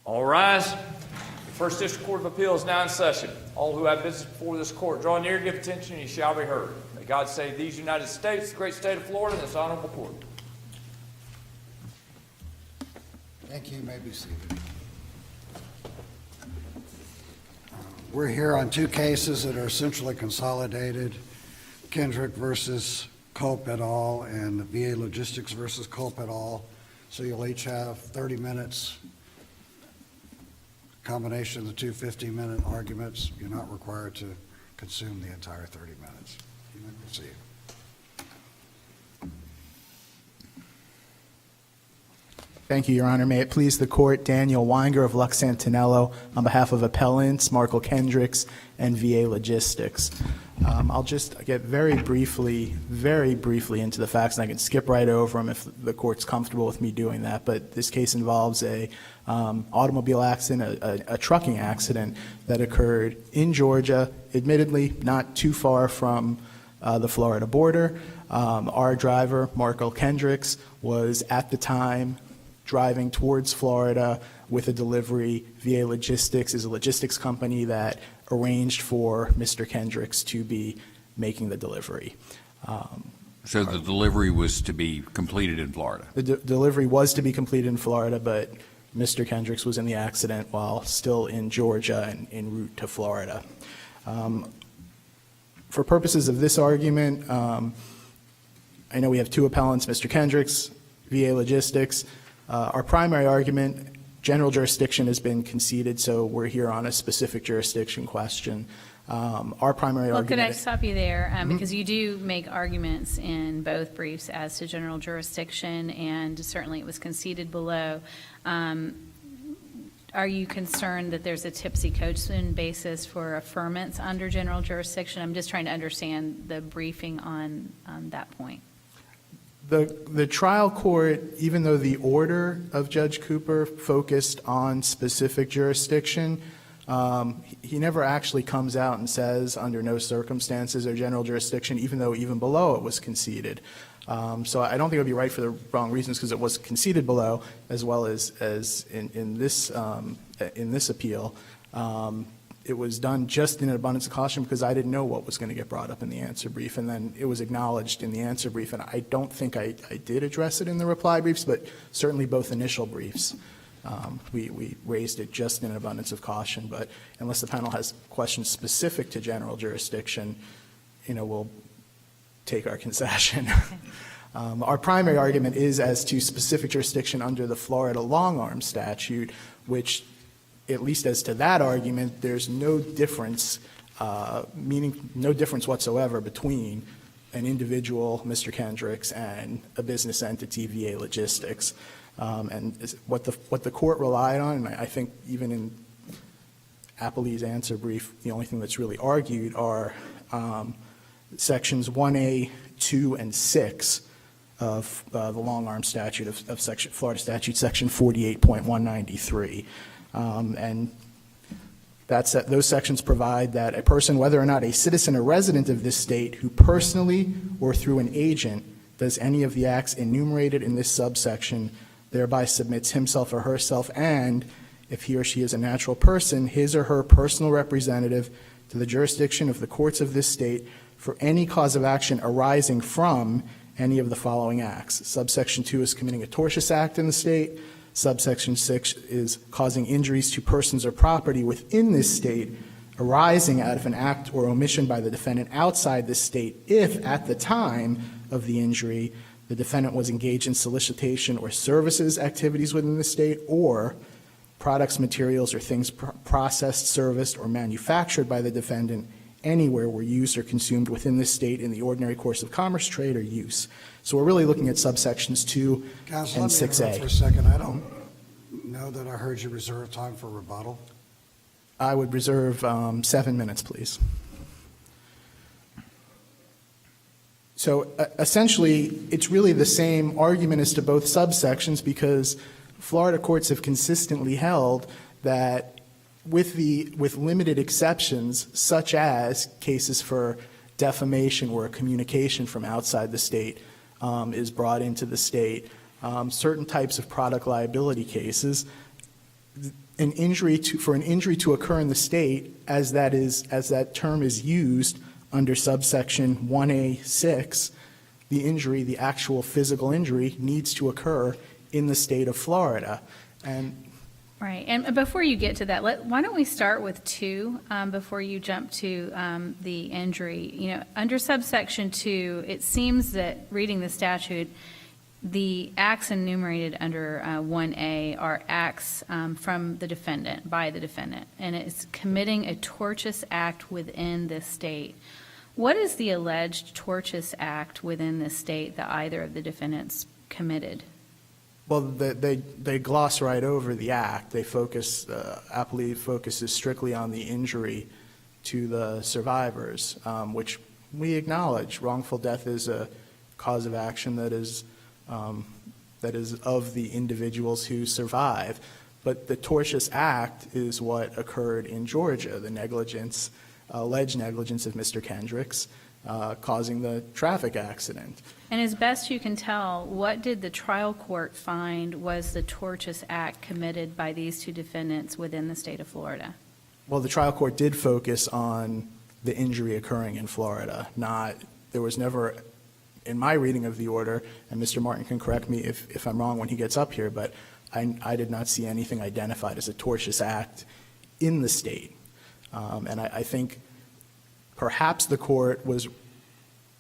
All rise. The First District Court of Appeals is now in session. All who have business before this court, draw near, give attention, and you shall be heard. May God save these United States, the great state of Florida, and this honorable court. Thank you. You may be seated. We're here on two cases that are essentially consolidated, Kendrick versus Culp et al. And VA Logistics versus Culp et al. So you'll each have 30 minutes. Combination of the two 50-minute arguments. You're not required to consume the entire 30 minutes. You may proceed. Thank you, Your Honor. May it please the Court, Daniel Weinger of Lux Santinello on behalf of appellants Markle Kendricks and VA Logistics. I'll just get very briefly into the facts, and I can skip right over them if the Court's comfortable with me doing that. But this case involves a automobile accident, a trucking accident that occurred in Georgia, admittedly not too far from the Florida border. Our driver, Markle Kendricks, was at the time driving towards Florida with a delivery. VA Logistics is a logistics company that arranged for Mr. Kendricks to be making the delivery. So the delivery was to be completed in Florida? The delivery was to be completed in Florida, but Mr. Kendricks was in the accident while still in Georgia and en route to Florida. For purposes of this argument, I know we have two appellants, Mr. Kendricks, VA Logistics. Our primary argument, general jurisdiction has been conceded, so we're here on a specific jurisdiction question. Our primary argument... Could I stop you there? Because you do make arguments in both briefs as to general jurisdiction, and certainly it was conceded below. Are you concerned that there's a tipsy-coachman basis for affirmance under general jurisdiction? I'm just trying to understand the briefing on that point. The trial court, even though the order of Judge Cooper focused on specific jurisdiction, he never actually comes out and says under no circumstances or general jurisdiction, even though even below it was conceded. So I don't think it would be right for the wrong reasons because it was conceded below, as well as in this appeal. It was done just in an abundance of caution because I didn't know what was going to get brought up in the answer brief, and then it was acknowledged in the answer brief. And I don't think I did address it in the reply briefs, but certainly both initial briefs. We raised it just in an abundance of caution. But unless the panel has questions specific to general jurisdiction, we'll take our concession. Our primary argument is as to specific jurisdiction under the Florida long-arm statute, which, at least as to that argument, there's no difference, no difference whatsoever between an individual, Mr. Kendricks, and a business entity, VA Logistics. And what the court relied on, and I think even in Appley's answer brief, the only thing that's really argued are sections 1A, 2, and 6 of the long-arm statute of Florida statute, section 48.193. And those sections provide that a person, whether or not a citizen or resident of this state, who personally or through an agent does any of the acts enumerated in this subsection, thereby submits himself or herself, and if he or she is a natural person, his or her personal representative to the jurisdiction of the courts of this state for any cause of action arising from any of the following acts. Subsection 2 is committing a tortious act in the state. Subsection 6 is causing injuries to persons or property within this state arising out of an act or omission by the defendant outside this state if, at the time of the injury, the defendant was engaged in solicitation or services activities within the state, or products, materials, or things processed, serviced, or manufactured by the defendant anywhere were used or consumed within this state in the ordinary course of commerce, trade, or use. So we're really looking at subsections 2 Counsel, and let me 6A. interrupt for a second. I don't know that I heard you reserve time for rebuttal. I would reserve 7 minutes, please. So essentially, it's really the same argument as to both subsections because Florida courts have consistently held that with limited exceptions, such as cases for defamation where a communication from outside the state is brought into the state, certain types of product liability cases, an injury to occur in the state, as that term is used under subsection 1A6, the actual physical injury needs to occur in the state of Florida. And Right, and before you get to that, why don't we start with 2 before you jump to the injury? You know, under subsection 2, it seems that, reading the statute, the acts enumerated under 1A are acts from the defendant, by the defendant, and it's committing a tortious act within this state. What is the alleged tortious act within this state that either of the defendants committed? Well, they gloss right over the act. They focus, Appellee focuses strictly on the injury to the survivors, which we acknowledge. Wrongful death is a cause of action that is of the individuals who survive. But the tortious act is what occurred in Georgia, the negligence, alleged negligence of Mr. Kendricks, causing the traffic accident. And as best you can tell, what did the trial court find was the tortious act committed by these 2 defendants within the state of Florida? Well, the trial court did focus on the injury occurring in Florida. There was never, in my reading of the order, and Mr. Martin can correct me if I'm wrong when he gets up here, but I did not see anything identified as a tortious act in the state. And I think perhaps the court was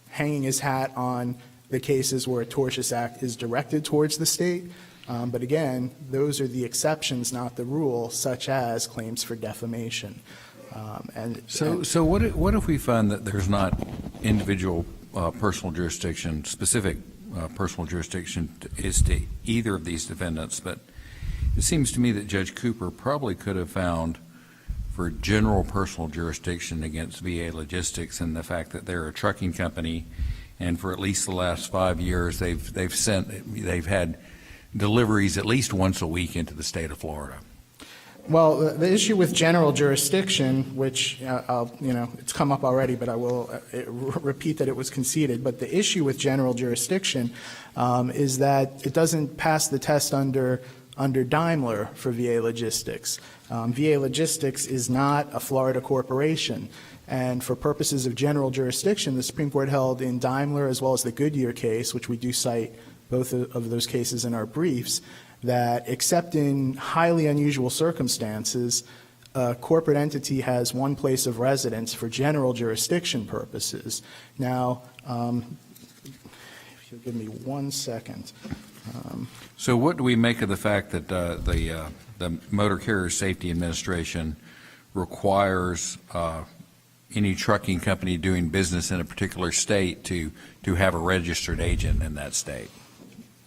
hanging his hat on the cases where a tortious act is directed towards the state. But again, those are the exceptions, not the rule, such as claims for defamation. So what if we find that there's not individual personal jurisdiction, specific personal jurisdiction is to either of these defendants, but it seems to me that Judge Cooper probably could have found for general personal jurisdiction against VA Logistics and the fact that they're a trucking company, and for at least the last 5 years they've had deliveries at least once a week into the state of Florida. Well, the issue with general jurisdiction, which it's come up already, but I will repeat that it was conceded. But the issue with general jurisdiction is that it doesn't pass the test under Daimler for VA Logistics. VA Logistics is not a Florida corporation. And for purposes of general jurisdiction, the Supreme Court held in Daimler as well as the Goodyear case, which we do cite both of those cases in our briefs, that except in highly unusual circumstances, a corporate entity has one place of residence for general jurisdiction purposes. Now, if you'll give me 1 second. So what do we make of the fact that the Motor Carrier Safety Administration requires any trucking company doing business in a particular state to have a registered agent in that state?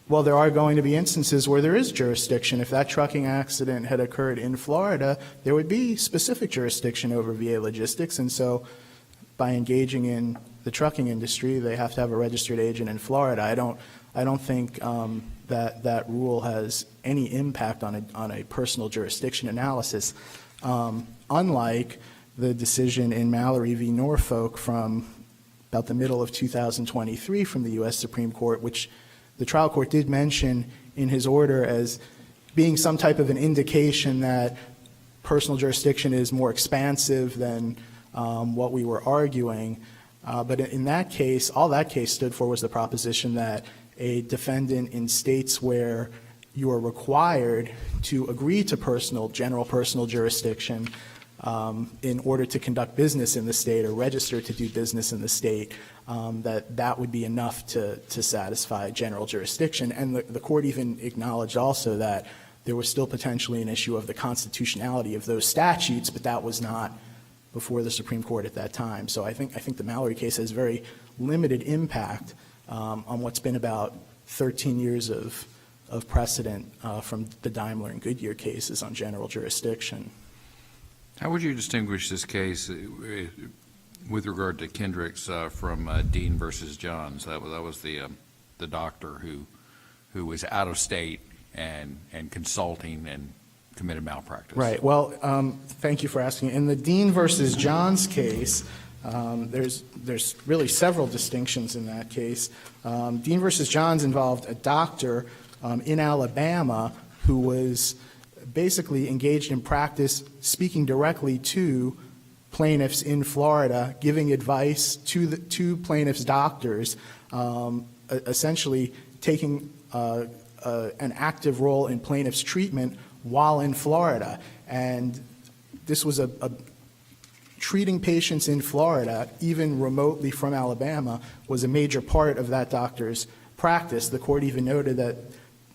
Well, there are going to be instances where there is jurisdiction. If that trucking accident had occurred in Florida, there would be specific jurisdiction over VA Logistics. And so by engaging in the trucking industry, they have to have a registered agent in Florida. I don't think that rule has any impact on a personal jurisdiction analysis, unlike the decision in Mallory v. Norfolk from about the middle of 2023 from the U.S. Supreme Court, which the trial court did mention in his order as being some type of an indication that personal jurisdiction is more expansive than what we were arguing. But in that case, all that case stood for was the proposition that a defendant in states where you are required to agree to general personal jurisdiction in order to conduct business in the state or register to do business in the state, that would be enough to satisfy general jurisdiction. And the court even acknowledged also that there was still potentially an issue of the constitutionality of those statutes, but that was not before the Supreme Court at that time. So I think the Mallory case has very limited impact on what's been about 13 years of precedent from the Daimler and Goodyear cases on general jurisdiction. How would you distinguish this case with regard to Kendricks from Dean versus Johns? That was the doctor who was out of state and consulting and committed malpractice. Right. Well, thank you for asking. In the Dean versus Johns case, there's really several distinctions in that case. Dean versus Johns involved a doctor in Alabama who was basically engaged in practice speaking directly to plaintiffs in Florida, giving advice to plaintiffs' doctors, essentially taking an active role in plaintiffs' treatment while in Florida. And this was a treating patients in Florida, even remotely from Alabama, was a major part of that doctor's practice. The court even noted that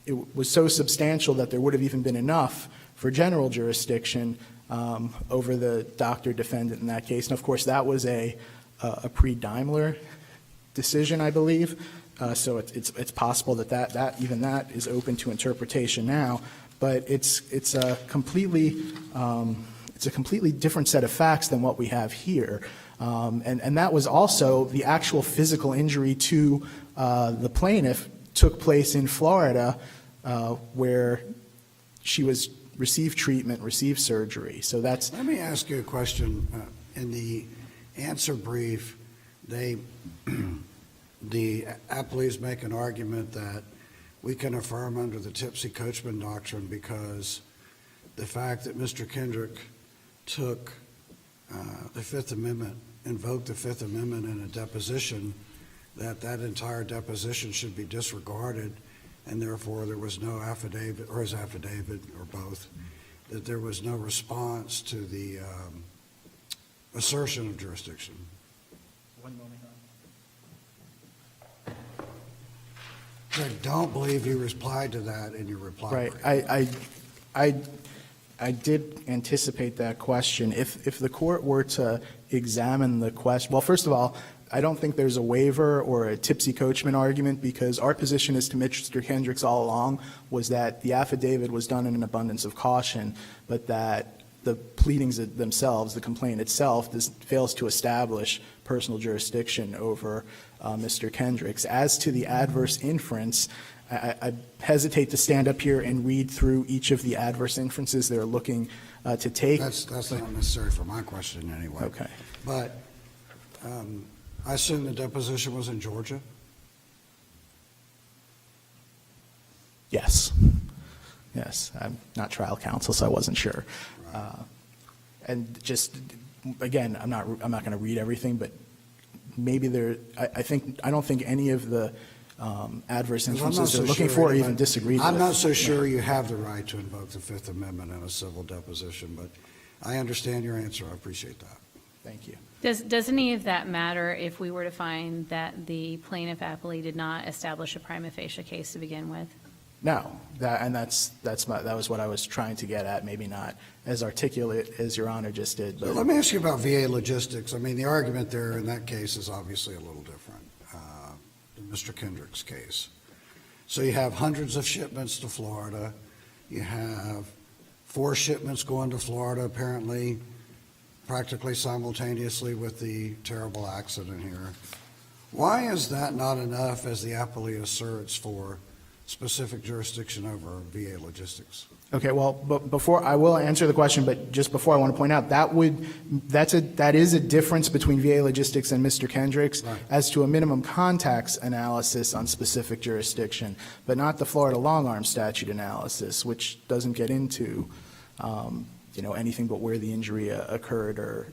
it was so substantial that there would have even been enough for general jurisdiction over the doctor defendant in that case. And of course, that was a pre-Daimler decision, I believe. So it's possible that even that is open to interpretation now. But it's a completely different set of facts than what we have here. And that was also the actual physical injury to the plaintiff took place in Florida, where she received treatment, received surgery. So that's. Let me ask you a question. In the answer brief, the appellees make an argument that we can affirm under the Tipsy-Coachman doctrine because the fact that Mr. Kendrick took the Fifth Amendment, invoked the Fifth Amendment in a deposition, that entire deposition should be disregarded, and therefore there was no affidavit, or his affidavit, or both, that there was no response to the assertion of jurisdiction. One moment. I don't believe you replied to that in your reply Right. brief. I did anticipate that question. If the court were to examine the question, well, first of all, I don't think there's a waiver or a Tipsy-Coachman argument, because our position as to Mr. Kendricks all along was that the affidavit was done in an abundance of caution, but that the pleadings themselves, the complaint itself, fails to establish personal jurisdiction over Mr. Kendricks. As to the adverse inference, I hesitate to stand up here and read through each of the adverse inferences they're looking to take. That's not necessary for my question anyway. Okay. But I assume the deposition was in Georgia? Yes. Yes. I'm not trial counsel, so I wasn't sure. And just, again, I'm not going to read everything, but maybe I don't think any of the adverse inferences they're looking for even disagreed with. I'm not so sure you have the right to invoke the Fifth Amendment in a civil deposition, but I understand your answer. I appreciate that. Thank you. Does any of that matter if we were to find that the plaintiff appellee did not establish a prima facie case to begin with? No, that was what I was trying to get at, maybe not as articulate as Your Honor just did. But Let me ask you about VA logistics. I mean, the argument there in that case is obviously a little different than Mr. Kendrick's case. So you have hundreds of shipments to Florida. You have 4 shipments going to Florida, apparently, practically simultaneously with the terrible accident here. Why is that not enough, as the appellee asserts, for specific jurisdiction over VA logistics? Okay, well, but before I will answer the question, but just before I want to point out that is a difference between VA logistics and Mr. Kendrick's Right. as to a minimum contacts analysis on specific jurisdiction, but not the Florida long arm statute analysis, which doesn't get into anything but where the injury occurred or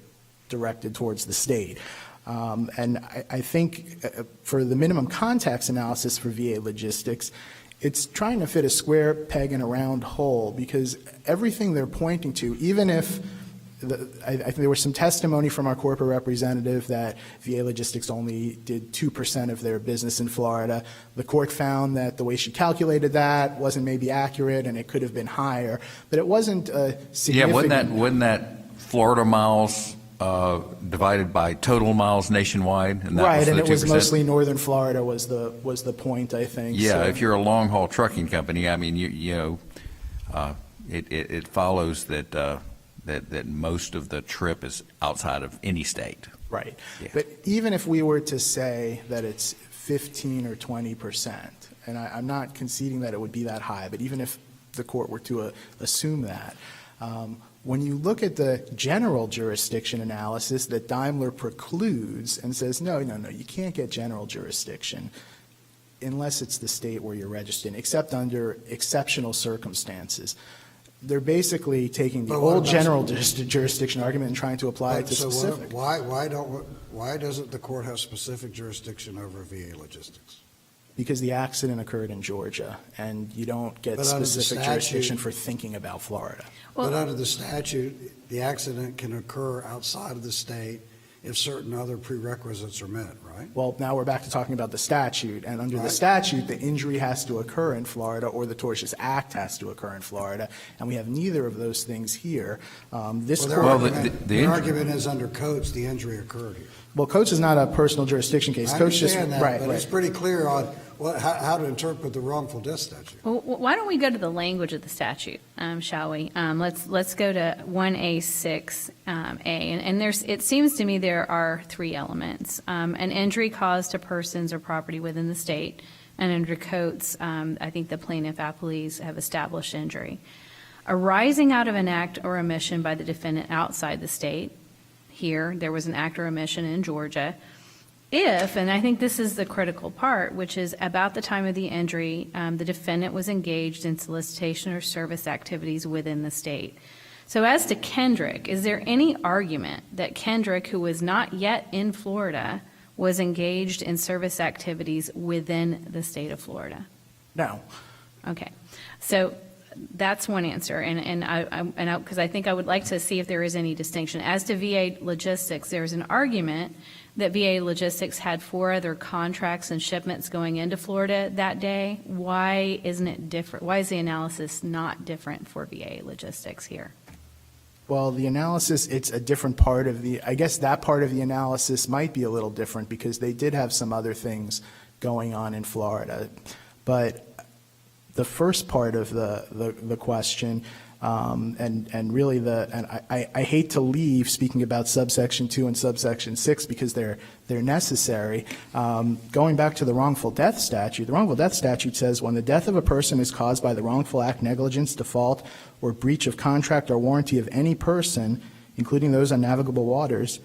directed towards the state. And I think for the minimum contacts analysis for VA logistics, it's trying to fit a square peg in a round hole, because everything they're pointing to, even if I think there was some testimony from our corporate representative that VA logistics only did 2% of their business in Florida. The court found that the way she calculated that wasn't maybe accurate, and it could have been higher, but it wasn't significant. Yeah, wasn't that Florida miles divided by total miles nationwide? And that right, was and the it was 2%? mostly northern Florida was the point, I think. Yeah, so. if you're a long haul trucking company, I mean, it follows that that most of the trip is outside of any state. Right. Yeah. But even if we were to say that it's 15 or 20%, and I'm not conceding that it would be that high, but even if the court were to assume that, when you look at the general jurisdiction analysis that Daimler precludes and says, no, you can't get general jurisdiction unless it's the state where you're registered in, except under exceptional circumstances. They're basically taking the But what old about- general jurisdiction argument and trying to apply it to So specific. why doesn't the court have specific jurisdiction over VA logistics? Because the accident occurred in Georgia, and you don't get But under the specific statute- jurisdiction for thinking about Florida. Well- But under the statute, the accident can occur outside of the state if certain other prerequisites are met, right? Well, now we're back to talking about the statute, and under the Right. statute, the injury has to occur in Florida, or the tortious act has to occur in Florida, and we have neither of those things here. This Well, their court, argument, argument is under Coates, the injury occurred here. well, Coates is not a personal jurisdiction case. I Coates just understand that, right, but it's right. pretty clear on how to interpret the wrongful death statute. Well, why don't we go to the language of the statute, shall we? Let's go to 1A6A, and it seems to me there are three elements. An injury caused to persons or property within the state, and under Coates, I think the plaintiff appellees have established injury. Arising out of an act or omission by the defendant outside the state, here, there was an act or omission in Georgia. If, and I think this is the critical part, which is about the time of the injury, the defendant was engaged in solicitation or service activities within the state. So as to Kendrick, is there any argument that Kendrick, who was not yet in Florida, was engaged in service activities within the state of Florida? No. Okay, so that's one answer, and because I think I would like to see if there is any distinction. As to VA Logistics, there's an argument that VA Logistics had 4 other contracts and shipments going into Florida that day. Why isn't it different? Why is the analysis not different for VA Logistics here? Well, the analysis, it's a different part of I guess that part of the analysis might be a little different because they did have some other things going on in Florida. But the first part of the question, I hate to leave speaking about subsection 2 and subsection 6 because they're necessary. Going back to the wrongful death statute, the wrongful death statute says when the death of a person is caused by the wrongful act, negligence, default, or breach of contract or warranty of any person, including those on navigable waters,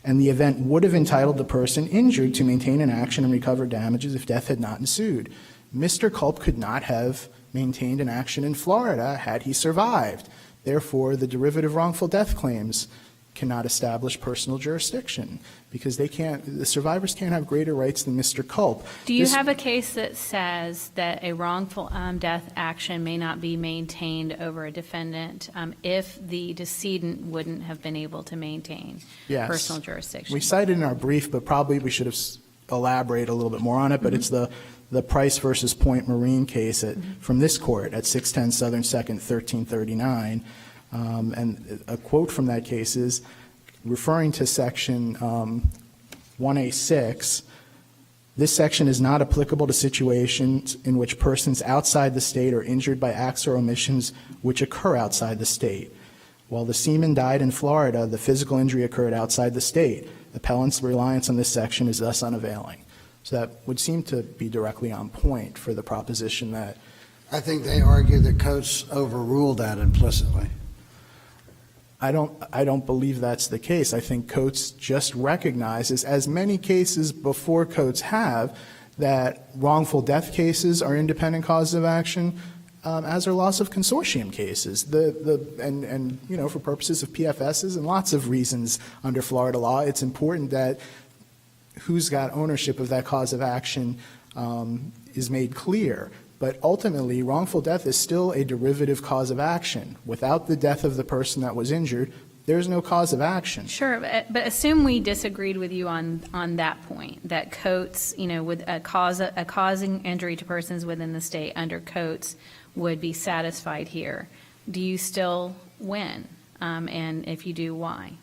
and the event would have entitled the person injured to maintain an action and recover damages if death had not ensued. Mr. Culp could not have maintained an action in Florida had he survived. Therefore, the derivative wrongful death claims cannot establish personal jurisdiction because the survivors can't have greater rights than Mr. Culp. Do you have a case that says that a wrongful death action may not be maintained over a defendant if the decedent wouldn't have been able to maintain Yes. personal jurisdiction? We cited in our brief, but probably we should have elaborated a little bit more on it, but it's the Price versus Point Marine case from this court at 610 Southern 2nd, 1339. And a quote from that case is, referring to section 1A6, this section is not applicable to situations in which persons outside the state are injured by acts or omissions which occur outside the state. While the seaman died in Florida, the physical injury occurred outside the state. Appellant's reliance on this section is thus unavailing. So that would seem to be directly on point for the proposition that I think they argue that Coates overruled that implicitly. I don't believe that's the case. I think Coates just recognizes, as many cases before Coates have, that wrongful death cases are independent causes of action, as are loss of consortium cases. And you know, for purposes of PFSs and lots of reasons under Florida law, it's important that who's got ownership of that cause of action is made clear. But ultimately, wrongful death is still a derivative cause of action. Without the death of the person that was injured, there's no cause of action. Sure, but assume we disagreed with you on that point, that Coates, you know, with causing injury to persons within the state under Coates would be satisfied here. Do you still win? And if you do, why?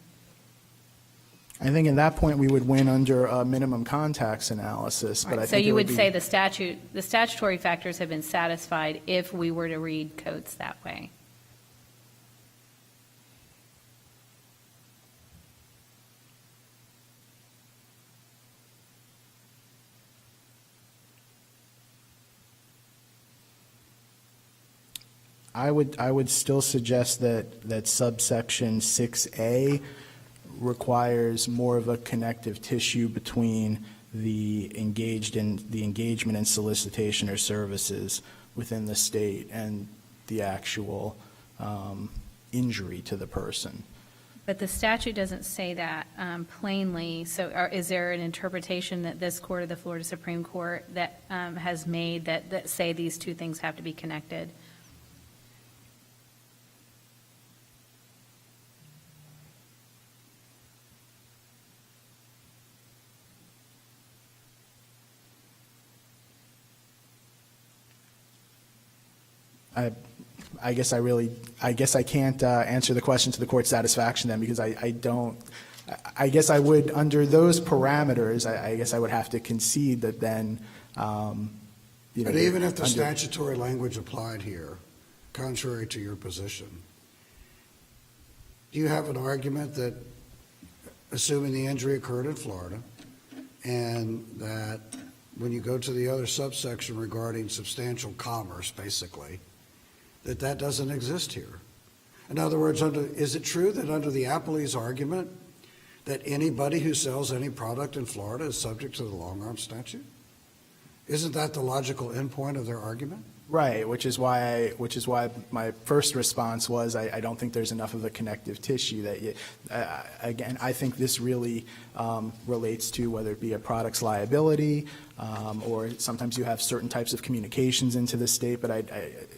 I think at that point we would win under a minimum contacts analysis. But I So think you it would be, say the statutory factors have been satisfied if we were to read Coates that way? I would still suggest that subsection 6A requires more of a connective tissue between the engagement and solicitation or services within the state and the actual injury to the person. But the statute doesn't say that plainly, so is there an interpretation that this court or the Florida Supreme Court that has made that say these two things have to be connected? I guess I can't answer the question to the court's satisfaction then, because I don't, I guess I would, under those parameters, I guess I would have to concede that then, you know. But even if the under- statutory language applied here, contrary to your position, do you have an argument that, assuming the injury occurred in Florida, and that when you go to the other subsection regarding substantial commerce, basically, that doesn't exist here? In other words, is it true that under the appellee's argument that anybody who sells any product in Florida is subject to the long-arm statute? Isn't that the logical endpoint of their argument? Right, which is why my first response was I don't think there's enough of a connective tissue that you, again, I think this really relates to whether it be a product's liability, or sometimes you have certain types of communications into the state, but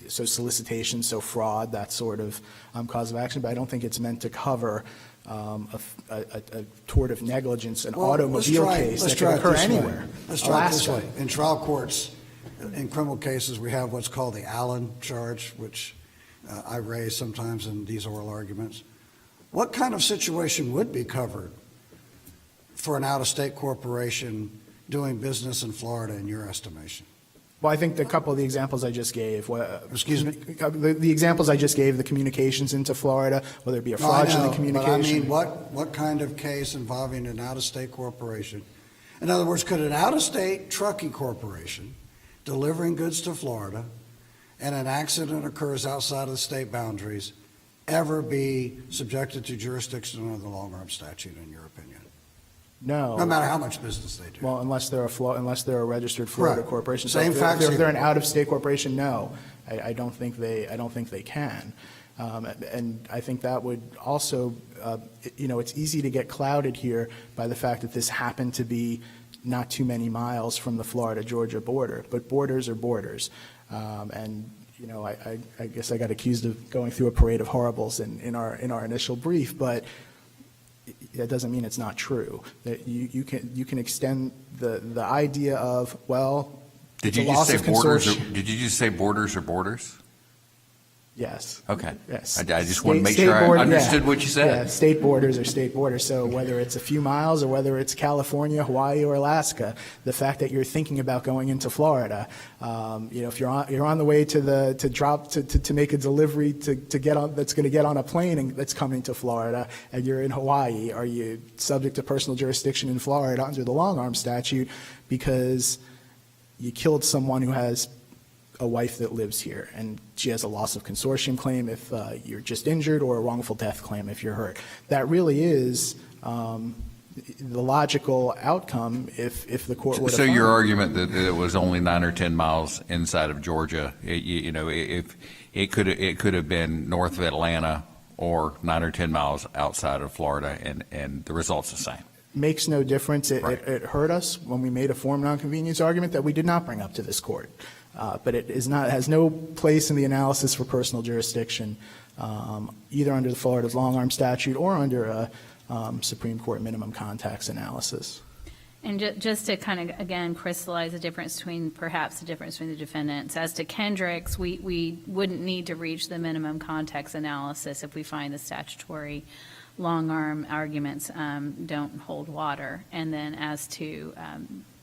so solicitation, so fraud, that sort of cause of action, but I don't think it's meant to cover a tort of negligence, an automobile case that can occur anywhere. Let's try it this way. In trial courts, in criminal cases, we have what's called the Allen charge, which I raise sometimes in these oral arguments. What kind of situation would be covered for an out-of-state corporation doing business in Florida, in your estimation? Well, I think a couple of the examples I just gave, Excuse me? the examples I just gave, the communications into Florida, whether it be a fraudulent communication. But I mean, what kind of case involving an out-of-state corporation? In other words, could an out-of-state trucking corporation delivering goods to Florida and an accident occurs outside of the state boundaries ever be subjected to jurisdiction under the long-arm statute, in your opinion? No. No matter how much business they do. Well, unless they're a registered Florida Correct. corporation. Same So facts if they're here. an out-of-state corporation, no. I don't think they can. And I think that would also, it's easy to get clouded here by the fact that this happened to be not too many miles from the Florida-Georgia border, but borders are borders. And, I guess I got accused of going through a parade of horribles in our initial brief, but that doesn't mean it's not true. That you can extend the idea of, well, Did it's a you just loss say of borders? consortium. Did you just say borders or borders? Yes. Okay. Yes. I just want to make State sure I board- understood yeah. what you said. Yeah, state borders are state borders. So whether it's a few miles or whether it's California, Hawaii, or Alaska, the fact that you're thinking about going into Florida, if you're on the way to make a delivery to get on, that's going to get on a plane and that's coming to Florida, and you're in Hawaii, are you subject to personal jurisdiction in Florida under the long-arm statute because you killed someone who has a wife that lives here, and she has a loss of consortium claim if you're just injured, or a wrongful death claim if you're hurt. That really is the logical outcome if the court were to So your find- argument that it was only 9 or 10 miles inside of Georgia, if it could have been north of Atlanta or 9 or 10 miles outside of Florida, and the result's the same. makes no difference. Right. It hurt us when we made a form nonconvenience argument that we did not bring up to this court. But it has no place in the analysis for personal jurisdiction, either under the Florida's long-arm statute or under a Supreme Court minimum contacts analysis. And just to kind of, again, crystallize the difference between the defendants. As to Kendrick's, we wouldn't need to reach the minimum context analysis if we find the statutory long-arm arguments don't hold water. And then as to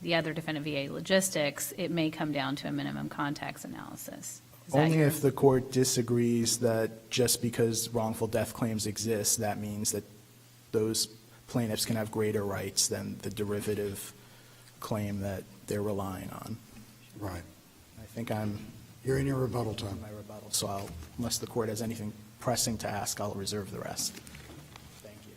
the other defendant, VA Logistics, it may come down to a minimum context analysis. Is that Only your- if the court disagrees that just because wrongful death claims exist, that means that those plaintiffs can have greater rights than the derivative claim that they're relying on. Right. I think I'm You're in your rebuttal time. in my rebuttal, so unless the court has anything pressing to ask, I'll reserve the rest. Thank you.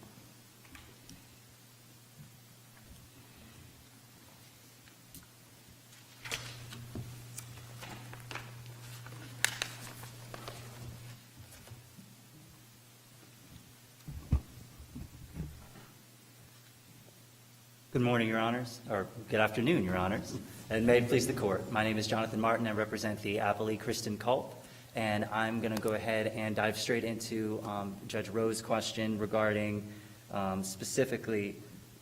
Good morning, Your Honors, or good afternoon, Your Honors, and may it please the Court. My name is Jonathan Martin. I represent the appellee Kristen Culp, and I'm going to go ahead and dive straight into Judge Rowe's question regarding specifically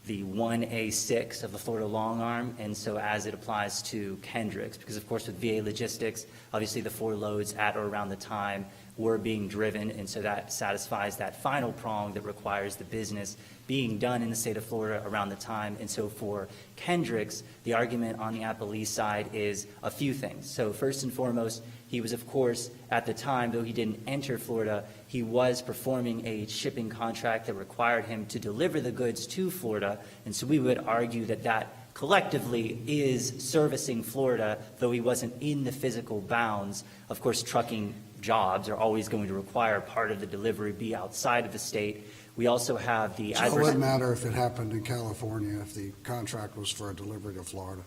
the 1A6 of the Florida long arm, and so as it applies to Kendricks, because of course with VA logistics, obviously the 4 loads at or around the time were being driven, and so that satisfies that final prong that requires the business being done in the state of Florida around the time. And so for Kendricks, the argument on the appellee side is a few things. So first and foremost, he was, of course, at the time, though he didn't enter Florida, he was performing a shipping contract that required him to deliver the goods to Florida. And so we would argue that that collectively is servicing Florida, though he wasn't in the physical bounds. Of course, trucking jobs are always going to require part of the delivery be outside of the state. We also have the So it wouldn't matter if it happened in California if the contract was for a delivery to Florida.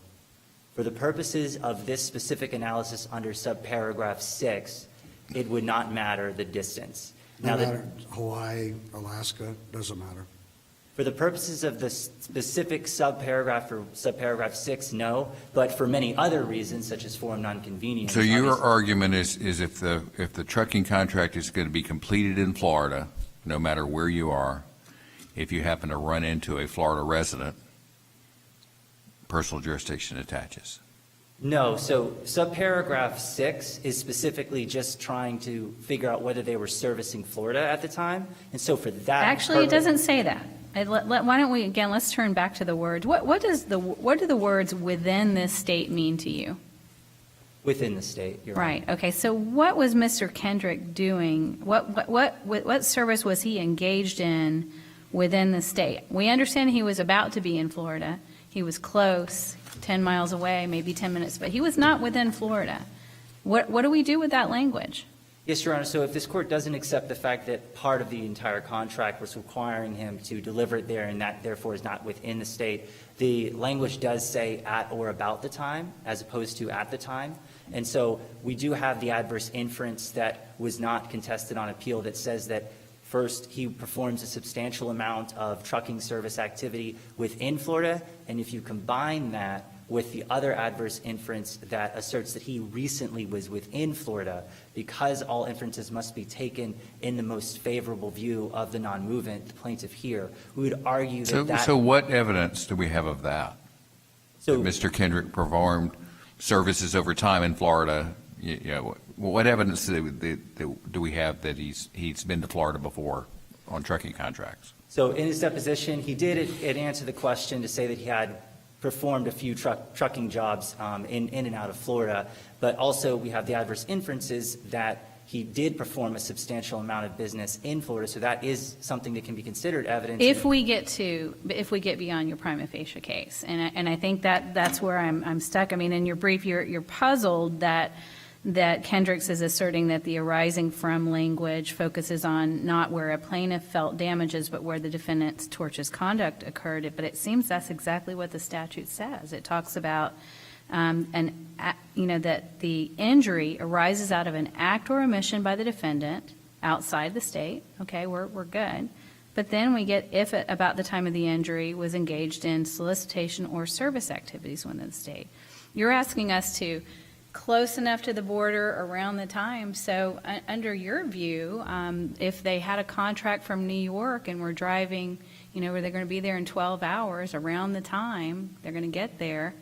For the purposes of this specific analysis under subparagraph 6, it would not matter the distance. No Now, matter Hawaii, Alaska, doesn't matter. for the purposes of the specific subparagraph or subparagraph 6, no, but for many other reasons, such as forum nonconvenience. So your obviously- argument is if the trucking contract is going to be completed in Florida, no matter where you are, if you happen to run into a Florida resident, personal jurisdiction attaches. No, so subparagraph 6 is specifically just trying to figure out whether they were servicing Florida at the time, and so for that Actually, it purpose- doesn't say that. Why don't we, again, let's turn back to the words. What do the words "within this state" mean to you? within the state, Your Honor. Right, okay, so what was Mr. Kendrick doing? What service was he engaged in within the state? We understand he was about to be in Florida. He was close, 10 miles away, maybe 10 minutes, but he was not within Florida. What do we do with that language? Yes, Your Honor. So if this court doesn't accept the fact that part of the entire contract was requiring him to deliver it there and that therefore is not within the state, the language does say at or about the time as opposed to at the time. And so we do have the adverse inference that was not contested on appeal that says that first, he performs a substantial amount of trucking service activity within Florida, and if you combine that with the other adverse inference that asserts that he recently was within Florida, because all inferences must be taken in the most favorable view of the non-movement, the plaintiff here, we would argue that So what evidence do we have of that? So- That Mr. Kendrick performed services over time in Florida? What evidence do we have that he's been to Florida before on trucking contracts? So in his deposition, he did answer the question to say that he had performed a few trucking jobs in and out of Florida, but also we have the adverse inferences that he did perform a substantial amount of business in Florida, so that is something that can be considered evidence. If we get beyond your prima facie case, and I think that's where I'm stuck. I mean, in your brief, you're puzzled that Kendricks is asserting that the arising from language focuses on not where a plaintiff felt damages, but where the defendant's tortious conduct occurred. But it seems that's exactly what the statute says. It talks about that the injury arises out of an act or omission by the defendant outside the state. Okay, we're good. But then we get if it, about the time of the injury was engaged in solicitation or service activities within the state. You're asking us to close enough to the border around the time. So under your view, if they had a contract from New York and were driving, where they're going to be there in 12 hours around the time they're going to get there,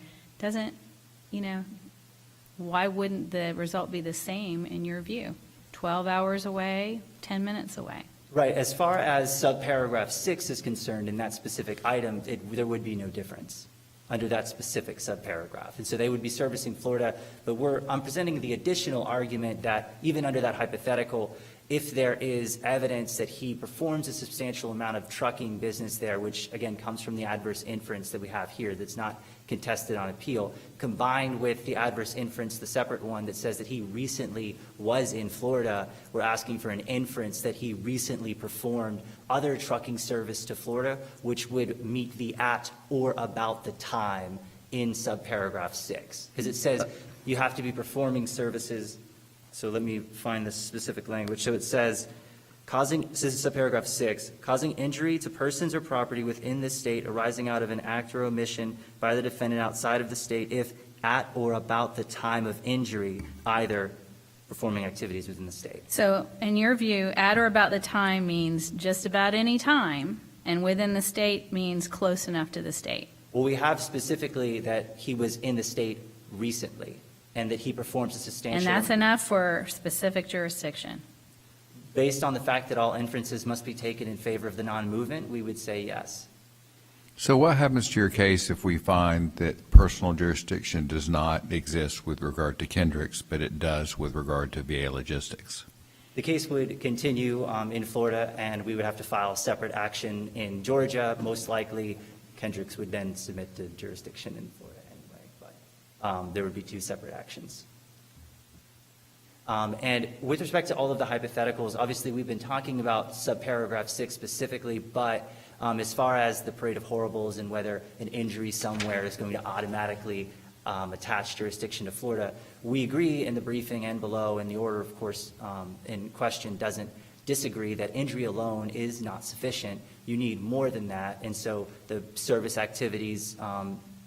why wouldn't the result be the same in your view? 12 hours away, 10 minutes away. Right. As far as subparagraph 6 is concerned in that specific item, there would be no difference under that specific subparagraph. And so they would be servicing Florida, but I'm presenting the additional argument that even under that hypothetical, if there is evidence that he performs a substantial amount of trucking business there, which again comes from the adverse inference that we have here that's not contested on appeal, combined with the adverse inference, the separate one that says that he recently was in Florida, we're asking for an inference that he recently performed other trucking service to Florida, which would meet the at or about the time in subparagraph 6. Because it says you have to be performing services. So let me find the specific language. So it says, this is subparagraph 6, causing injury to persons or property within this state arising out of an act or omission by the defendant outside of the state if at or about the time of injury, either performing activities within the state. So in your view, at or about the time means just about any time, and within the state means close enough to the state. Well, we have specifically that he was in the state recently and that he performs a substantial. And that's enough for specific jurisdiction. Based on the fact that all inferences must be taken in favor of the non-movement, we would say yes. So what happens to your case if we find that personal jurisdiction does not exist with regard to Kendricks, but it does with regard to VA Logistics? The case would continue in Florida, and we would have to file separate action in Georgia. Most likely, Kendricks would then submit to jurisdiction in Florida anyway, but there would be 2 separate actions. And with respect to all of the hypotheticals, obviously we've been talking about subparagraph 6 specifically, but as far as the parade of horribles and whether an injury somewhere is going to automatically attach jurisdiction to Florida, we agree in the briefing and below, and the order, of course, in question doesn't disagree that injury alone is not sufficient. You need more than that, and so the service activities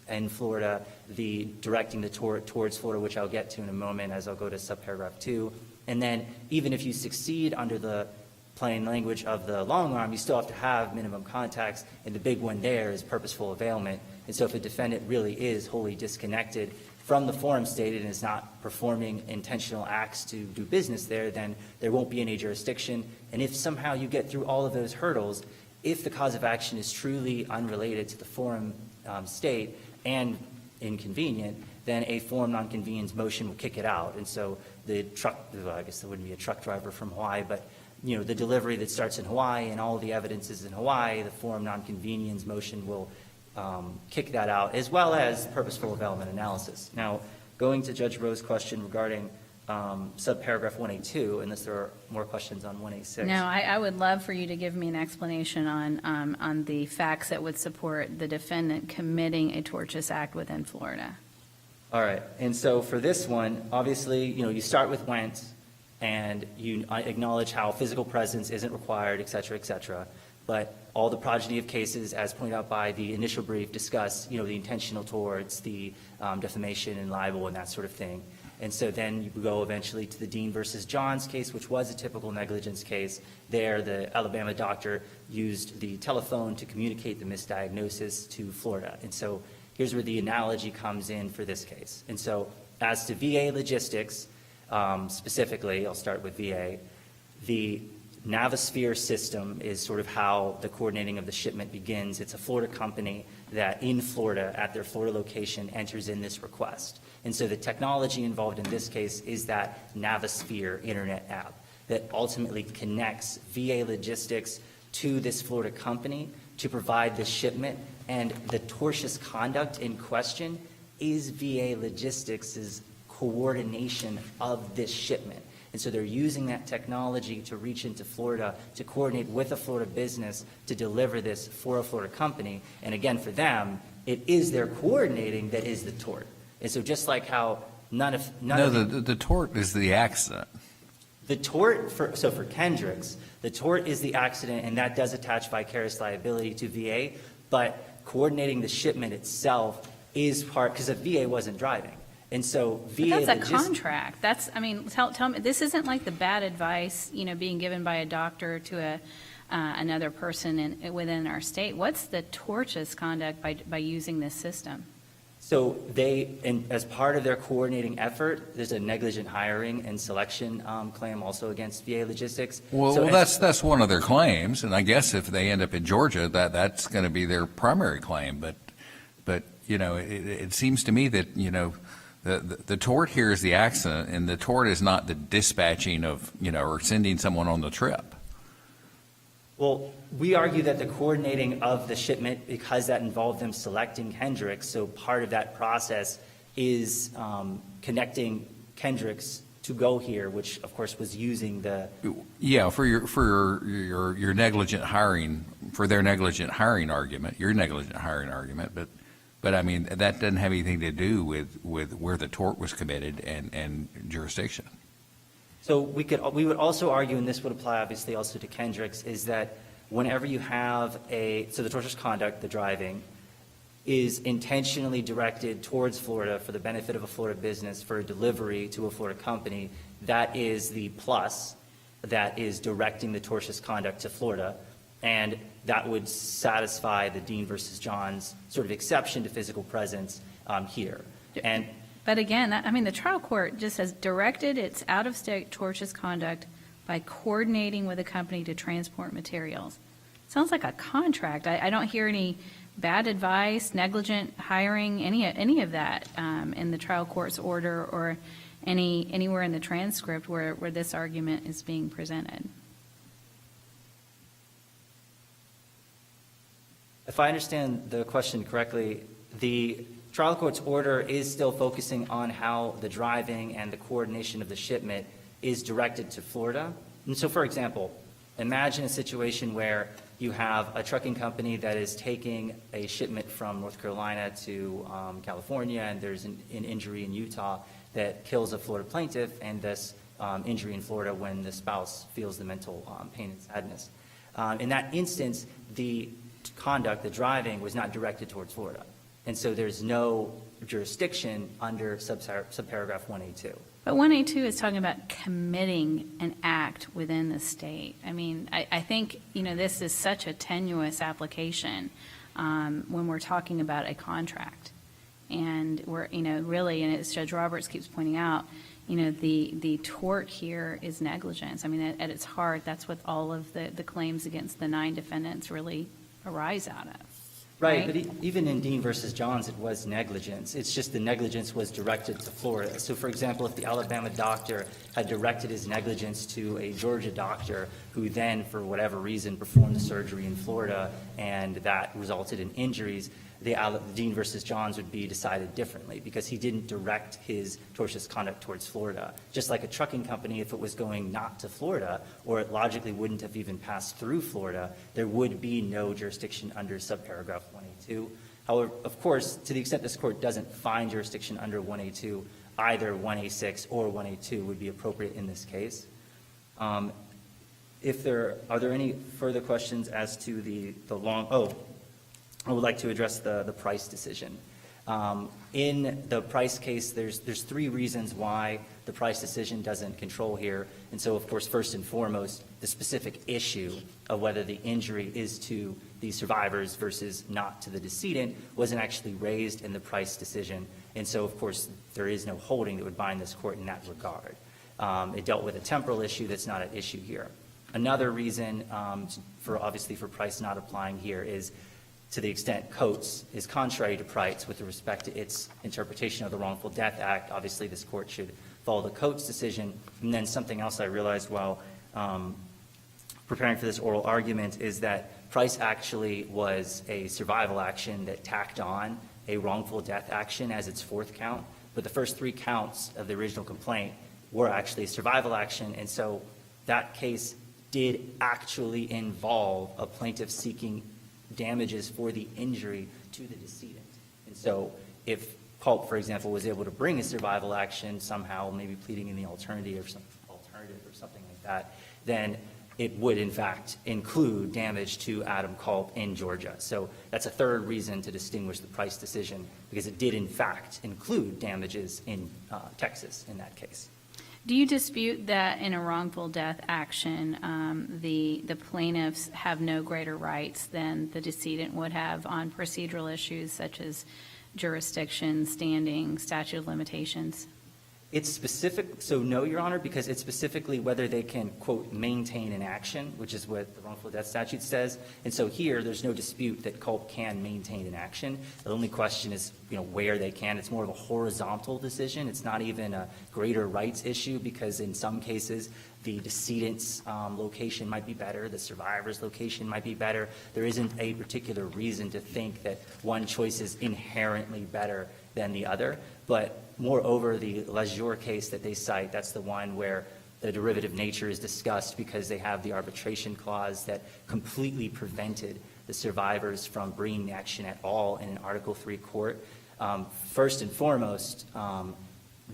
in Florida, the directing the tort towards Florida, which I'll get to in a moment as I'll go to subparagraph 2. And then even if you succeed under the plain language of the long arm, you still have to have minimum contacts, and the big one there is purposeful availment. And so if a defendant really is wholly disconnected from the forum state and is not performing intentional acts to do business there, then there won't be any jurisdiction. And if somehow you get through all of those hurdles, if the cause of action is truly unrelated to the forum state and inconvenient, then a forum nonconvenience motion will kick it out. And so the truck, well, I guess there wouldn't be a truck driver from Hawaii, but the delivery that starts in Hawaii and all the evidence is in Hawaii, the forum nonconvenience motion will kick that out, as well as purposeful availment analysis. Now, going to Judge Rowe's question regarding subparagraph 1A2, unless there are more questions on 1A6. No, I would love for you to give me an explanation on the facts that would support the defendant committing a tortious act within Florida. All right, and so for this one, obviously, you start with went, and you acknowledge how physical presence isn't required, et cetera, but all the progeny of cases, as pointed out by the initial brief, discuss, the intentional torts, the defamation and libel and that sort of thing. And so then you go eventually to the Dean versus Johns case, which was a typical negligence case. There, the Alabama doctor used the telephone to communicate the misdiagnosis to Florida. And so here's where the analogy comes in for this case. And so as to VA logistics, specifically, I'll start with VA, the Navisphere system is sort of how the coordinating of the shipment begins. It's a Florida company that in Florida, at their Florida location, enters in this request. And so the technology involved in this case is that Navisphere internet app that ultimately connects VA logistics to this Florida company to provide the shipment. And the tortious conduct in question is VA logistics' coordination of this shipment. And so they're using that technology to reach into Florida to coordinate with a Florida business to deliver this for a Florida company. And again, for them, it is their coordinating that is the tort. And so just like how the tort is the accident. The tort, for Kendricks, the tort is the accident, and that does attach vicarious liability to VA, but coordinating the shipment itself is part, because the VA wasn't driving. And so VA But that's a contract. Tell me, this isn't like the bad advice, being given by a doctor to another person within our state. What's the tortious conduct by using this system? So as part of their coordinating effort, there's a negligent hiring and selection claim also against VA logistics. Well, that's one of their claims, and I guess if they end up in Georgia, that's going to be their primary claim. But it seems to me that the tort here is the accident, and the tort is not the dispatching of or sending someone on the trip. Well, we argue that the coordinating of the shipment, because that involved them selecting Kendricks, so part of that process is connecting Kendricks to go here, which of course was using the for your negligent hiring, for their negligent hiring argument, your negligent hiring argument, but I mean that doesn't have anything to do with where the tort was committed and jurisdiction. So we would also argue, and this would apply obviously also to Kendrick's, is that whenever you have so the tortious conduct, the driving, is intentionally directed towards Florida for the benefit of a Florida business for a delivery to a Florida company, that is the plus that is directing the tortious conduct to Florida. And that would satisfy the Dean versus Johns sort of exception to physical presence here. And But again, the trial court just has directed its out-of-state tortious conduct by coordinating with a company to transport materials. Sounds like a contract. I don't hear any bad advice, negligent hiring, any of that in the trial court's order or anywhere in the transcript where this argument is being presented. if I understand the question correctly, the trial court's order is still focusing on how the driving and the coordination of the shipment is directed to Florida. And so, for example, imagine a situation where you have a trucking company that is taking a shipment from North Carolina to California, and there's an injury in Utah that kills a Florida plaintiff, and this injury in Florida when the spouse feels the mental pain and sadness. In that instance, the conduct, the driving, was not directed towards Florida. And so there's no jurisdiction under subparagraph 1A2. But 1A2 is talking about committing an act within the state. I mean, I think, this is such a tenuous application when we're talking about a contract. And we're, really, and as Judge Roberts keeps pointing out, the tort here is negligence. I mean, at its heart, that's what all of the claims against the 9 defendants really arise out of. Right, but even in Dean versus Johns, it was negligence. It's just the negligence was directed to Florida. So, for example, if the Alabama doctor had directed his negligence to a Georgia doctor who then, for whatever reason, performed the surgery in Florida and that resulted in injuries, the Dean versus Johns would be decided differently because he didn't direct his tortious conduct towards Florida. Just like a trucking company, if it was going not to Florida, or it logically wouldn't have even passed through Florida, there would be no jurisdiction under subparagraph 1A2. However, of course, to the extent this court doesn't find jurisdiction under 1A2, either 1A6 or 1A2 would be appropriate in this case. Are there any further questions as to the I would like to address the Price decision. In the Price case, there's 3 reasons why the Price decision doesn't control here. And so, of course, first and foremost, the specific issue of whether the injury is to the survivors versus not to the decedent wasn't actually raised in the Price decision. And so, of course, there is no holding that would bind this court in that regard. It dealt with a temporal issue that's not at issue here. Another reason for Price not applying here is to the extent Coates is contrary to Price with respect to its interpretation of the Wrongful Death Act. Obviously, this court should follow the Coates decision. And then something else I realized while preparing for this oral argument is that Price actually was a survival action that tacked on a wrongful death action as its 4th count. But the first 3 counts of the original complaint were actually a survival action. And so that case did actually involve a plaintiff seeking damages for the injury to the decedent. And so if Culp, for example, was able to bring a survival action somehow, maybe pleading in the alternative or something like that, then it would in fact include damage to Adam Culp in Georgia. So that's a 3rd reason to distinguish the Price decision, because it did in fact include damages in Texas in that case. Do you dispute that in a wrongful death action, the plaintiffs have no greater rights than the decedent would have on procedural issues such as jurisdiction, standing, statute of limitations? It's specific, so no, Your Honor, because it's specifically whether they can, quote, maintain an action, which is what the wrongful death statute says. And so here, there's no dispute that Culp can maintain an action. The only question is, where they can. It's more of a horizontal decision. It's not even a greater rights issue, because in some cases, the decedent's location might be better, the survivor's location might be better. There isn't a particular reason to think that one choice is inherently better than the other. But moreover, the Lejour case that they cite, that's the one where the derivative nature is discussed because they have the arbitration clause that completely prevented the survivors from bringing action at all in an Article III court. First and foremost,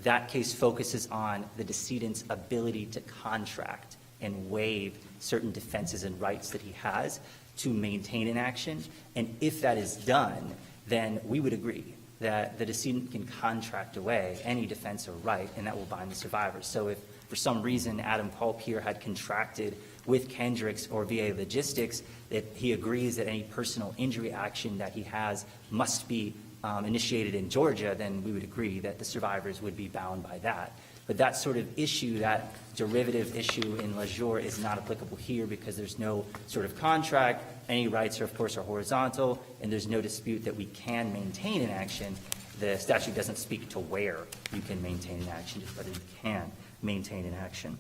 that case focuses on the decedent's ability to contract and waive certain defenses and rights that he has to maintain an action. And if that is done, then we would agree that the decedent can contract away any defense or right, and that will bind the survivors. So if for some reason Adam Culp here had contracted with Kendricks or VA Logistics, that he agrees that any personal injury action that he has must be initiated in Georgia, then we would agree that the survivors would be bound by that. But that sort of issue, that derivative issue in Lejour is not applicable here because there's no sort of contract. Any rights, of course, are horizontal, and there's no dispute that we can maintain an action. The statute doesn't speak to where you can maintain an action, just whether you can maintain an action.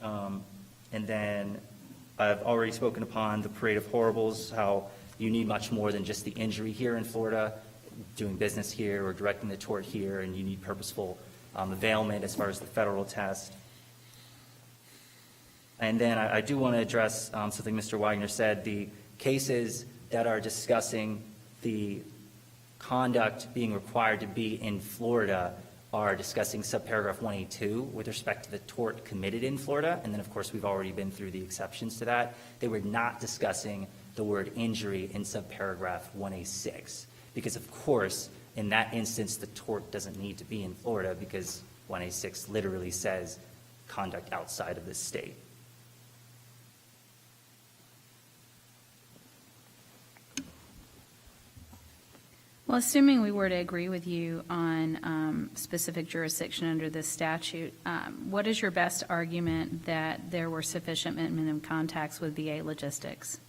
And then I've already spoken upon the parade of horribles, how you need much more than just the injury here in Florida, doing business here or directing the tort here, and you need purposeful availment as far as the federal test. And then I do want to address something Mr. Wagner said. The cases that are discussing the conduct being required to be in Florida are discussing subparagraph 182 with respect to the tort committed in Florida. And then, of course, we've already been through the exceptions to that. They were not discussing the word injury in subparagraph 186 because, of course, in that instance, the tort doesn't need to be in Florida because 186 literally says conduct outside of the state. Well, assuming we were to agree with you on specific jurisdiction under this statute, what is your best argument that there were sufficient minimum contacts with VA Logistics?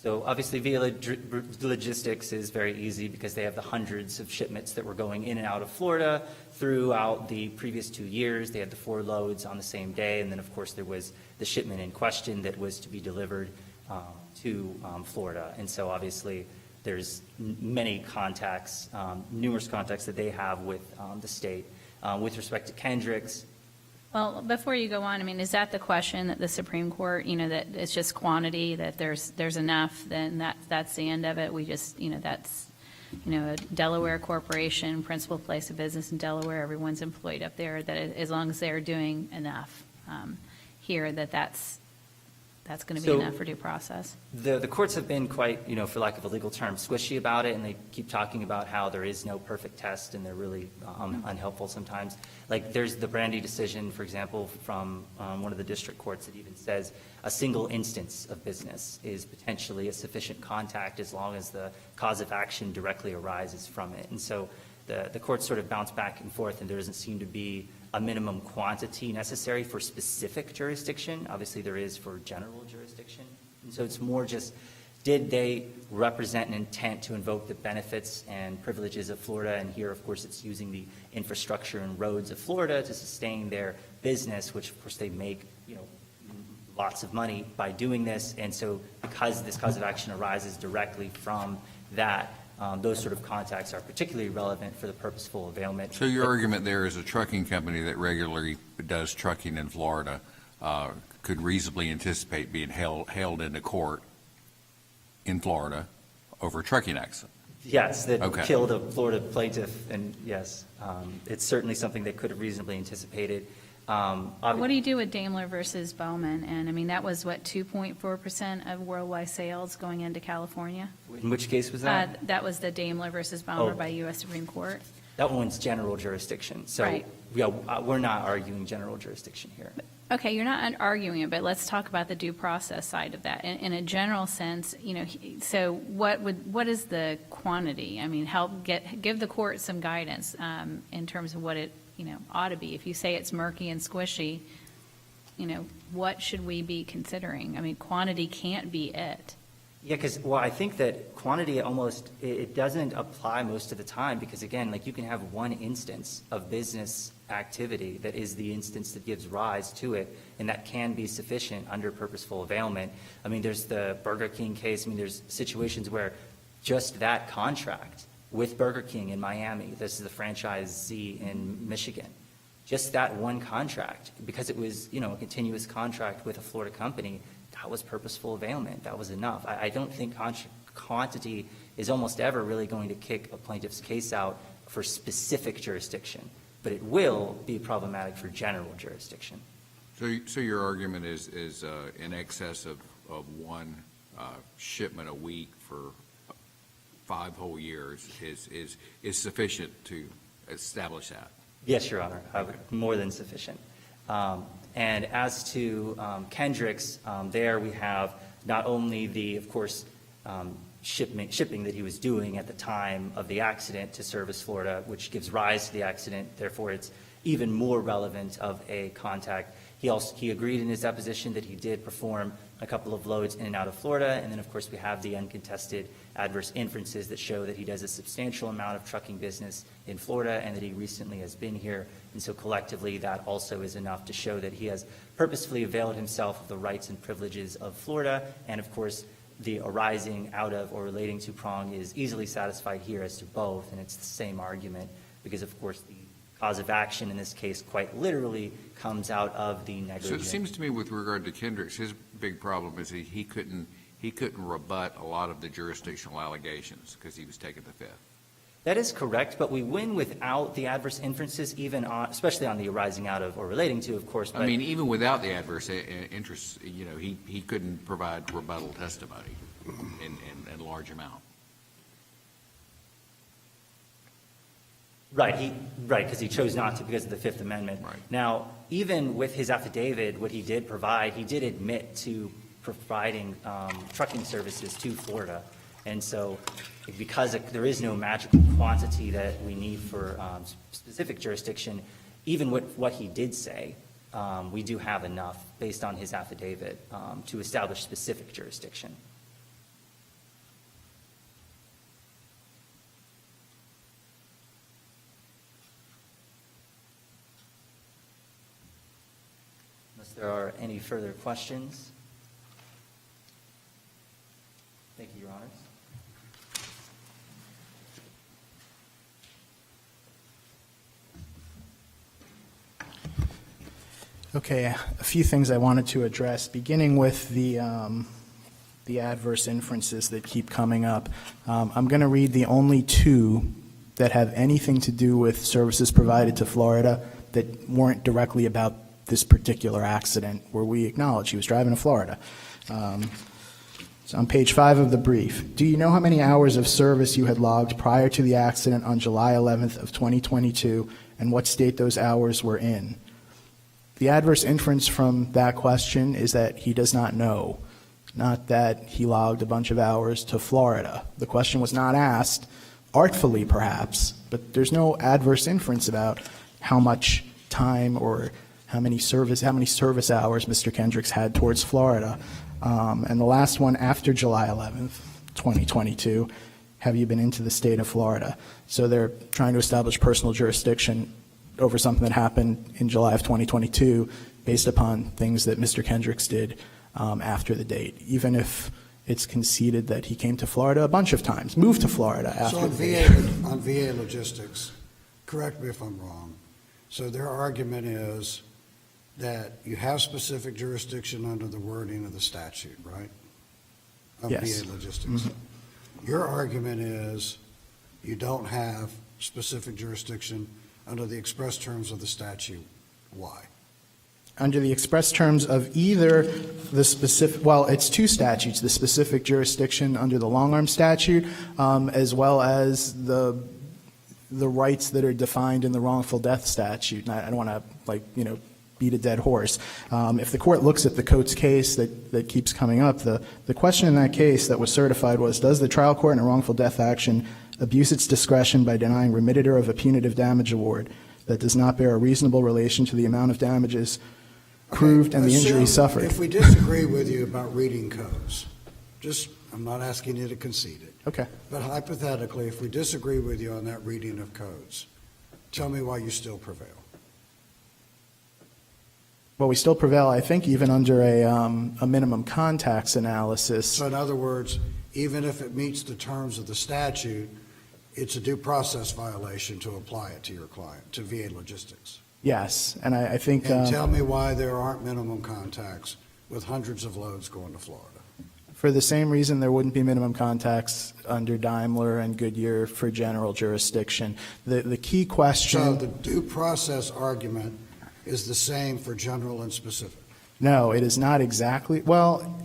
So obviously VA Logistics is very easy because they have the hundreds of shipments that were going in and out of Florida throughout the previous 2 years. They had the 4 loads on the same day, and then of course there was the shipment in question that was to be delivered to Florida. And so obviously there's many contacts, numerous contacts that they have with the state. With respect to Kendricks, Well, before you go on, I mean, is that the question that the Supreme Court, that it's just quantity, that there's enough, then that's the end of it? We just, that's, a Delaware corporation, principal place of business in Delaware, everyone's employed up there, that as long as they're doing enough here, that's going to be enough for due process? the courts have been quite, for lack of a legal term, squishy about it, and they keep talking about how there is no perfect test, and they're really unhelpful sometimes. Like there's the Brandy decision, for example, from one of the district courts that even says a single instance of business is potentially a sufficient contact as long as the cause of action directly arises from it. And so the courts sort of bounce back and forth, and there doesn't seem to be a minimum quantity necessary for specific jurisdiction. Obviously, there is for general jurisdiction. And so it's more just, did they represent an intent to invoke the benefits and privileges of Florida? And here, of course, it's using the infrastructure and roads of Florida to sustain their business, which, of course, they make, lots of money by doing this. And so because this cause of action arises directly from that, those sort of contacts are particularly relevant for the purposeful availment. So your argument there is a trucking company that regularly does trucking in Florida could reasonably anticipate being held into court in Florida over a trucking accident? Yes, that Okay. killed a Florida plaintiff, and yes, it's certainly something they could have reasonably anticipated. What do you do with Daimler versus Bowman? And I mean, that was what, 2.4% of worldwide sales going into California? In which case was that? That was the Daimler versus Bowman Oh. by U.S. Supreme Court. That one's general jurisdiction. So, Right. yeah, we're not arguing general jurisdiction here. Okay, you're not arguing it, but let's talk about the due process side of that. In a general sense, so what is the quantity? I mean, give the court some guidance in terms of what it, ought to be. If you say it's murky and squishy, what should we be considering? I mean, quantity can't be it. Yeah, because, I think that quantity it doesn't apply most of the time because, again, like you can have one instance of business activity that is the instance that gives rise to it, and that can be sufficient under purposeful availment. I mean, there's the Burger King case. I mean, there's situations where just that contract with Burger King in Miami, this is the franchisee in Michigan, just that one contract, because it was, a continuous contract with a Florida company, that was purposeful availment. That was enough. I don't think quantity is almost ever really going to kick a plaintiff's case out for specific jurisdiction. but it will be problematic for general jurisdiction. So your argument is in excess of one shipment a week for 5 whole years is sufficient to establish that? Yes, Your Honor, more than sufficient. And as to Kendrick's, there we have not only the, of course, shipping that he was doing at the time of the accident to Service Florida, which gives rise to the accident. Therefore, it's even more relevant of a contact. He agreed in his deposition that he did perform a couple of loads in and out of Florida. And then, of course, we have the uncontested adverse inferences that show that he does a substantial amount of trucking business in Florida and that he recently has been here. And so collectively, that also is enough to show that he has purposefully availed himself of the rights and privileges of Florida. And, of course, the arising out of or relating to prong is easily satisfied here as to both. And it's the same argument because, of course, the cause of action in this case quite literally comes out of the negligence. So it seems to me with regard to Kendricks, his big problem is he couldn't rebut a lot of the jurisdictional allegations because he was taking the fifth. That is correct, but we win without the adverse inferences, even on, especially on the arising out of or relating to, of course. I mean, even without the adverse interests, you know, he couldn't provide rebuttal testimony in large amount. Right, because he chose not to because of the Fifth Amendment. Right. Now, even with his affidavit, what he did provide, he did admit to providing trucking services to Florida. And so because there is no magical quantity that we need for specific jurisdiction, even with what he did say, we do have enough based on his affidavit to establish specific jurisdiction. Unless there are any further questions. Thank you, Your Honors. Okay, a few things I wanted to address, beginning with the adverse inferences that keep coming up. I'm going to read the only two that have anything to do with services provided to Florida that weren't directly about this particular accident, where we acknowledge he was driving to Florida. It's on page 5 of the brief. Do you know how many hours of service you had logged prior to the accident on July 11th of 2022, and what state those hours were in? The adverse inference from that question is that he does not know, not that he logged a bunch of hours to Florida. The question was not asked, artfully perhaps, but there's no adverse inference about how much time or how many service hours Mr. Kendricks had towards Florida. And the last one, after July 11th, 2022, have you been into the state of Florida? So they're trying to establish personal jurisdiction over something that happened in July of 2022 based upon things that Mr. Kendricks did after the date, even if it's conceded that he came to Florida a bunch of times, moved to Florida after So the date. on VA logistics, correct me if I'm wrong, so their argument is that you have specific jurisdiction under the wording of the statute, right? Of Yes. VA logistics. Your argument is you don't have specific jurisdiction under the express terms of the statute. Why? Under the express terms of either the specific, well, it's two statutes, the specific jurisdiction under the long-arm statute, as well as the rights that are defined in the wrongful death statute. And I don't want to, beat a dead horse. If the court looks at the Coates case that keeps coming up, the question in that case that was certified was, does the trial court in a wrongful death action abuse its discretion by denying remitter of a punitive damage award that does not bear a reasonable relation to the amount of damages proved and the injury suffered? If we disagree with you about reading codes, I'm not asking you to concede it, Okay. but hypothetically, if we disagree with you on that reading of codes, tell me why you still prevail. Well, we still prevail, I think, even under a minimum contacts analysis. So in other words, even if it meets the terms of the statute, it's a due process violation to apply it to your client, to VA Logistics. Yes, and I think And tell me why there aren't minimum contacts with hundreds of loads going to Florida. For the same reason there wouldn't be minimum contacts under Daimler and Goodyear for general jurisdiction. The key question. So the due process argument is the same for general and specific? No, it is not exactly. Well,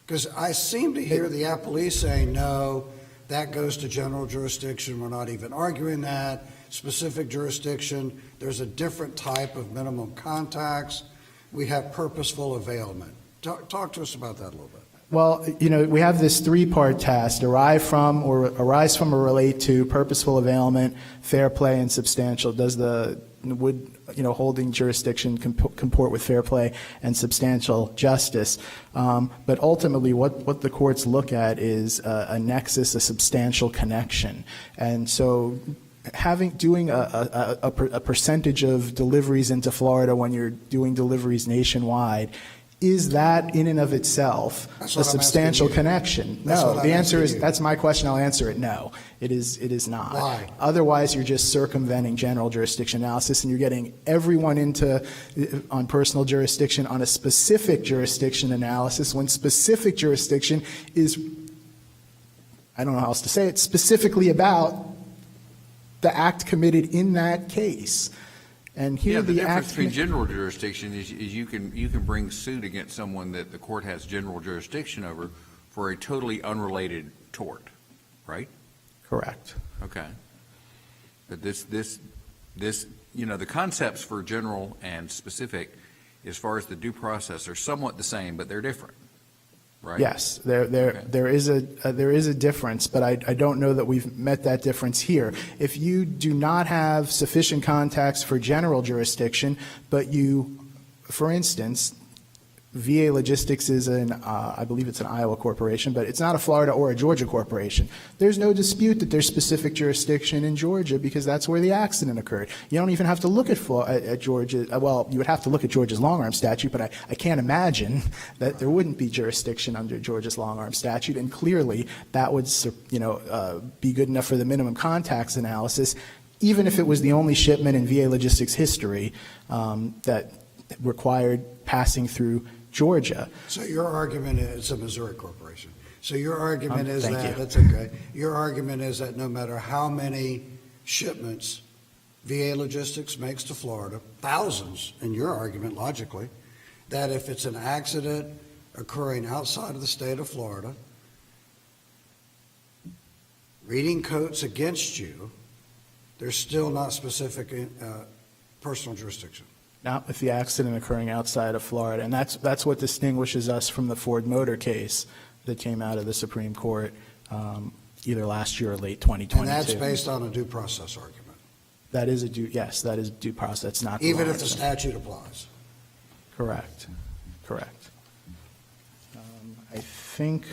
Because I seem to hear the appellee saying, no, that goes to general jurisdiction, we're not even arguing that. Specific jurisdiction, there's a different type of minimum contacts. We have purposeful availment. Talk to us about that a little bit. well, we have this three-part test: arise from or relate to, purposeful availment, fair play, and substantial. Would holding jurisdiction comport with fair play and substantial justice? But ultimately, what the courts look at is a nexus, a substantial connection, and so doing a percentage of deliveries into Florida when you're doing deliveries nationwide, is that in and of itself a substantial connection? No. The answer is, that's my question. I'll answer it. No, it is not. Why? Otherwise, you're just circumventing general jurisdiction analysis, and you're getting everyone on personal jurisdiction on a specific jurisdiction analysis, when specific jurisdiction is, I don't know how else to say it, specifically about the act committed in that case. And here the the difference act. between general jurisdiction is you can bring suit against someone that the court has general jurisdiction over for a totally unrelated tort, right? Correct. Okay. But this, the concepts for general and specific, as far as the due process, are somewhat the same, but they're different, right? Yes, there is a difference, but I don't know that we've met that difference here. If you do not have sufficient contacts for general jurisdiction, but you, for instance, VA Logistics is I believe it's an Iowa corporation, but it's not a Florida or a Georgia corporation. There's no dispute that there's specific jurisdiction in Georgia because that's where the accident occurred. You don't even have to look at Georgia. Well, you would have to look at Georgia's long-arm statute, but I can't imagine that there wouldn't be jurisdiction under Georgia's long-arm statute, and clearly that would, be good enough for the minimum contacts analysis, even if it was the only shipment in VA Logistics history that required passing through Georgia. So your argument is, it's a Missouri corporation. So your argument is thank that, you. that's okay. Your argument is that no matter how many shipments VA Logistics makes to Florida, thousands, in your argument, logically, that if it's an accident occurring outside of the state of Florida, reading codes against you, there's still not specific personal jurisdiction. Not with the accident occurring outside of Florida. And that's what distinguishes us from the Ford Motor case that came out of the Supreme Court either last year or late 2022. And that's based on a due process argument. That is that is due process, not the Even law if the itself. statute applies. Correct. I think,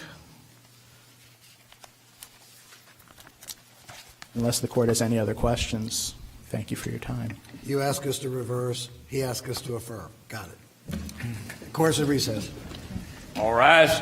unless the court has any other questions, thank you for your time. You ask us to reverse, he asked us to affirm. Got it. Court's in recess. All rise.